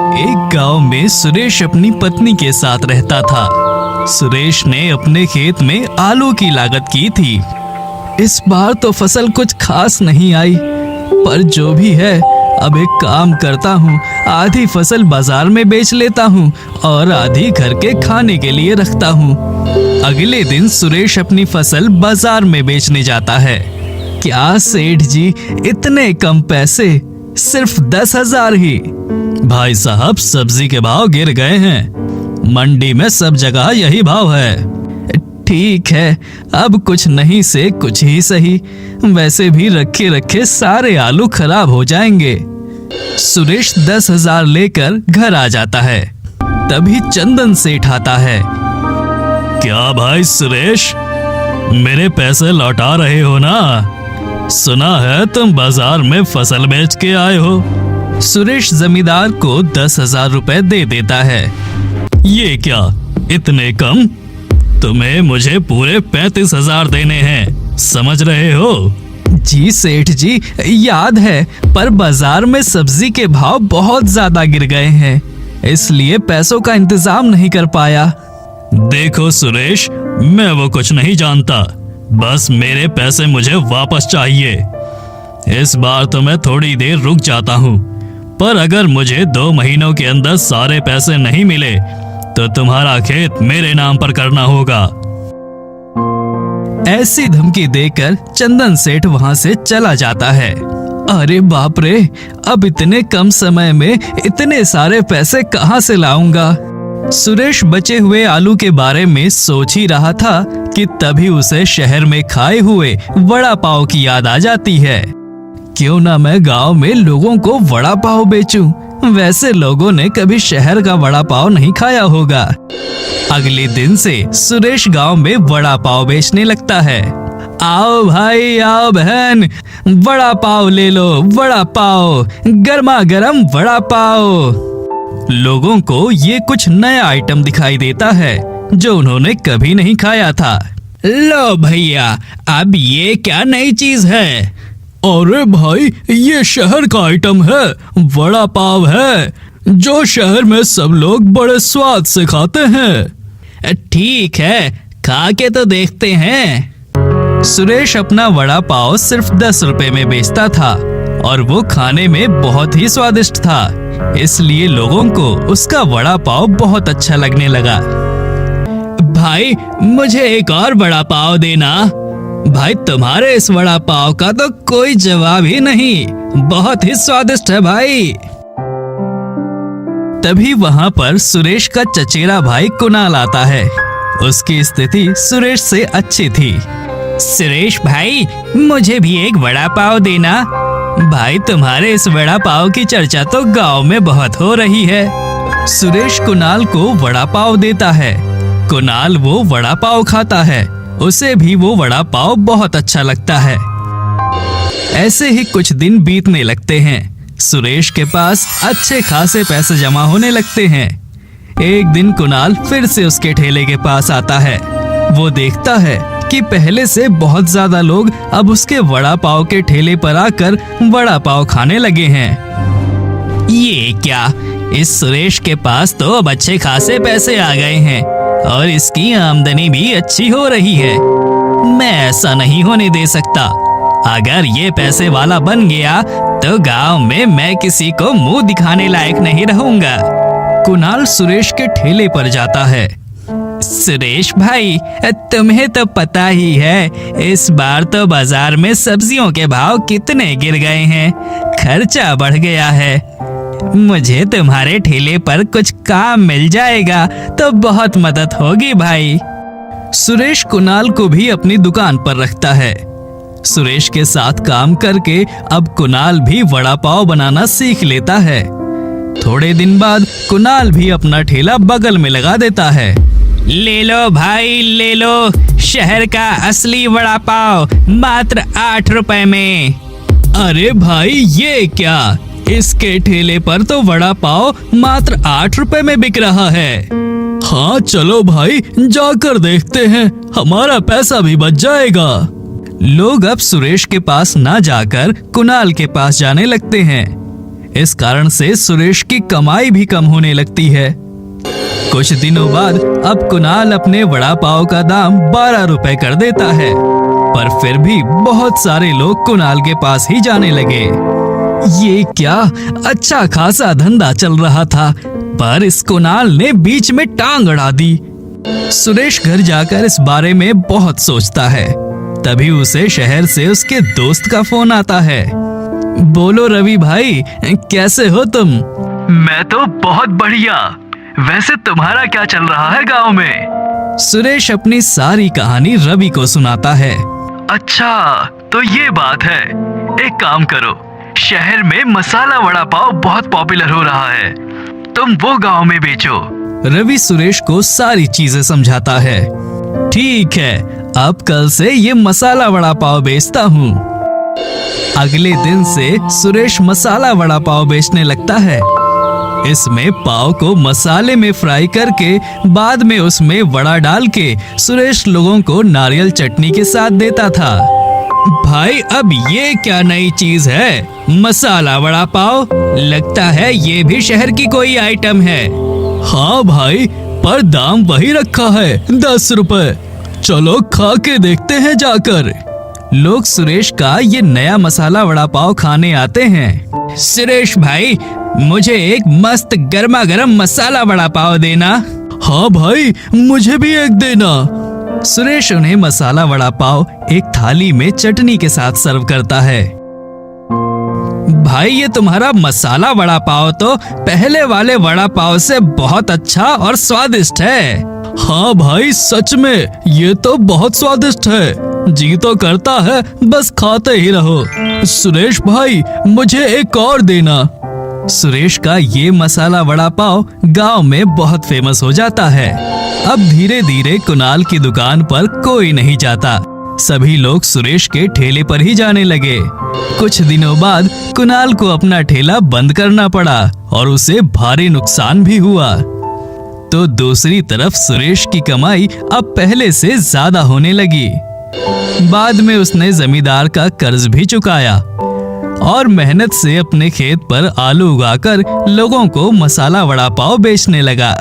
एक गांव में सुरेश अपनी पत्नी के साथ रहता था। सुरेश ने अपने खेत में आलू की लागत की थी। इस बार तो फसल कुछ खास नहीं आई, पर जो भी है अब एक काम करता हूँ, आधी फसल बाजार में बेच लेता हूँ और आधी घर के खाने के लिए रखता हूँ। अगले दिन सुरेश अपनी फसल बाजार में बेचने जाता है। क्या सेठ जी, इतने कम पैसे, सिर्फ 10,000 ही। भाई साहब, सब्जी के भाव गिर गए हैं, मंडी में सब जगह यही भाव है। ठीक है, अब कुछ नहीं से कुछ ही सही, वैसे भी रखे रखे सारे आलू खराब हो जाएंगे। सुरेश 10,000 लेकर घर आ जाता है। तभी चंदन सेठ आता है। क्या भाई सुरेश, मेरे पैसे लौटा रहे हो ना? सुना है तुम बाजार में फसल बेच के आए हो। सुरेश जमींदार को 10,000 रुपए दे देता है। ये क्या, इतने कम? तुम्हें मुझे पूरे 35,000 देने हैं, समझ रहे हो? जी सेठ जी, याद है, पर बाजार में सब्जी के भाव बहुत ज्यादा गिर गए हैं, इसलिए पैसों का इंतजाम नहीं कर पाया। देखो सुरेश, मैं वो कुछ नहीं जानता, बस मेरे पैसे मुझे वापस चाहिए। इस बार तो मैं थोड़ी देर रुक जाता हूँ, पर अगर मुझे 2 महीनों के अंदर सारे पैसे नहीं मिले तो तुम्हारा खेत मेरे नाम पर करना होगा। ऐसी धमकी देकर चंदन सेठ वहां से चला जाता है। अरे बाप रे, अब इतने कम समय में इतने सारे पैसे कहां से लाऊंगा? सुरेश बचे हुए आलू के बारे में सोच ही रहा था कि तभी उसे शहर में खाए हुए वड़ा पाव की याद आ जाती है। क्यों ना मैं गांव में लोगों को वड़ा पाव बेचूं? वैसे लोगों ने कभी शहर का वड़ा पाव नहीं खाया होगा। अगले दिन से सुरेश गांव में वड़ा पाव बेचने लगता है। आओ भाई, आओ बहन, वड़ा पाव ले लो, वड़ा पाव, गर्मा गर्म वड़ा पाव। लोगों को ये कुछ नया आइटम दिखाई देता है जो उन्होंने कभी नहीं खाया था। लो भैया, अब ये क्या नई चीज है? अरे भाई, ये शहर का आइटम है, वड़ा पाव है, जो शहर में सब लोग बड़े स्वाद से खाते हैं। ठीक है, खा के तो देखते हैं। सुरेश अपना वड़ा पाव सिर्फ 10 रुपए में बेचता था और वो खाने में बहुत ही स्वादिष्ट था, इसलिए लोगों को उसका वड़ा पाव बहुत अच्छा लगने लगा। भाई, मुझे एक और वड़ा पाव देना। भाई, तुम्हारे इस वड़ा पाव का तो कोई जवाब ही नहीं, बहुत ही स्वादिष्ट है भाई। तभी वहां पर सुरेश का चचेरा भाई कुणाल आता है। उसकी स्थिति सुरेश से अच्छी थी। सुरेश भाई, मुझे भी एक वड़ा पाव देना। भाई, तुम्हारे इस वड़ा पाव की चर्चा तो गांव में बहुत हो रही है। सुरेश कुणाल को वड़ा पाव देता है। कुणाल वो वड़ा पाव खाता है, उसे भी वो वड़ा पाव बहुत अच्छा लगता है। ऐसे ही कुछ दिन बीतने लगते हैं। सुरेश के पास अच्छे खासे पैसे जमा होने लगते हैं। एक दिन कुणाल फिर से उसके ठेले के पास आता है। वो देखता है कि पहले से बहुत ज्यादा लोग अब उसके वड़ा पाव के ठेले पर आकर वड़ा पाव खाने लगे हैं। ये क्या, इस सुरेश के पास तो अब अच्छे खासे पैसे आ गए हैं और इसकी आमदनी भी अच्छी हो रही है। मैं ऐसा नहीं होने दे सकता। अगर ये पैसे वाला बन गया तो गांव में मैं किसी को मुंह दिखाने लायक नहीं रहूंगा। कुणाल सुरेश के ठेले पर जाता है। सुरेश भाई, तुम्हें तो पता ही है, इस बार तो बाजार में सब्जियों के भाव कितने गिर गए हैं, खर्चा बढ़ गया है। मुझे तुम्हारे ठेले पर कुछ काम मिल जाएगा तो बहुत मदद होगी भाई। सुरेश कुणाल को भी अपनी दुकान पर रखता है। सुरेश के साथ काम करके अब कुणाल भी वड़ा पाव बनाना सीख लेता है। थोड़े दिन बाद कुणाल भी अपना ठेला बगल में लगा देता है। ले लो भाई, ले लो, शहर का असली वड़ा पाव मात्र 8 रुपए में। अरे भाई, ये क्या, इसके ठेले पर तो वड़ा पाव मात्र 8 रुपए में बिक रहा है। हाँ चलो भाई, जाकर देखते हैं, हमारा पैसा भी बच जाएगा। लोग अब सुरेश के पास ना जाकर कुणाल के पास जाने लगते हैं। इस कारण से सुरेश की कमाई भी कम होने लगती है। कुछ दिनों बाद अब कुणाल अपने वड़ा पाव का दाम 12 रुपए कर देता है, पर फिर भी बहुत सारे लोग कुणाल के पास ही जाने लगे। ये क्या अच्छा खासा धंधा चल रहा था, पर इस कुणाल ने बीच में टांग अड़ा दी। सुरेश घर जाकर इस बारे में बहुत सोचता है। तभी उसे शहर से उसके दोस्त का फोन आता है। बोलो रवि भाई, कैसे हो तुम? मैं तो बहुत बढ़िया। वैसे तुम्हारा क्या चल रहा है गांव में? सुरेश अपनी सारी कहानी रवि को सुनाता है। अच्छा, तो ये बात है। एक काम करो, शहर में मसाला वड़ा पाव बहुत पॉपुलर हो रहा है, तुम वो गांव में बेचो। रवि सुरेश को सारी चीजें समझाता है। ठीक है, अब कल से ये मसाला वड़ा पाव बेचता हूँ। अगले दिन से सुरेश मसाला वड़ा पाव बेचने लगता है। इसमें पाव को मसाले में फ्राई करके बाद में उसमें वड़ा डाल के सुरेश लोगों को नारियल चटनी के साथ देता था। भाई, अब ये क्या नई चीज है? मसाला वड़ा पाव? लगता है ये भी शहर की कोई आइटम है। हाँ भाई, पर दाम वही रखा है, 10 रुपए। चलो खा के देखते हैं जाकर। लोग सुरेश का ये नया मसाला वड़ा पाव खाने आते हैं। सुरेश भाई, मुझे एक मस्त गर्मा गर्म मसाला वड़ा पाव देना। हाँ भाई, मुझे भी एक देना। सुरेश उन्हें मसाला वड़ा पाव एक थाली में चटनी के साथ सर्व करता है। भाई, ये तुम्हारा मसाला वड़ा पाव तो पहले वाले वड़ा पाव से बहुत अच्छा और स्वादिष्ट है। हाँ भाई, सच में ये तो बहुत स्वादिष्ट है। जी तो करता है बस खाते ही रहो। सुरेश भाई, मुझे एक और देना। सुरेश का ये मसाला वड़ा पाव गांव में बहुत फेमस हो जाता है। अब धीरे धीरे कुणाल की दुकान पर कोई नहीं जाता। सभी लोग सुरेश के ठेले पर ही जाने लगे। कुछ दिनों बाद कुणाल को अपना ठेला बंद करना पड़ा और उसे भारी नुकसान भी हुआ। तो दूसरी तरफ सुरेश की कमाई अब पहले से ज्यादा होने लगी। बाद में उसने जमींदार का कर्ज भी चुकाया और मेहनत से अपने खेत पर आलू उगाकर लोगों को मसाला वड़ा पाव बेचने लगा।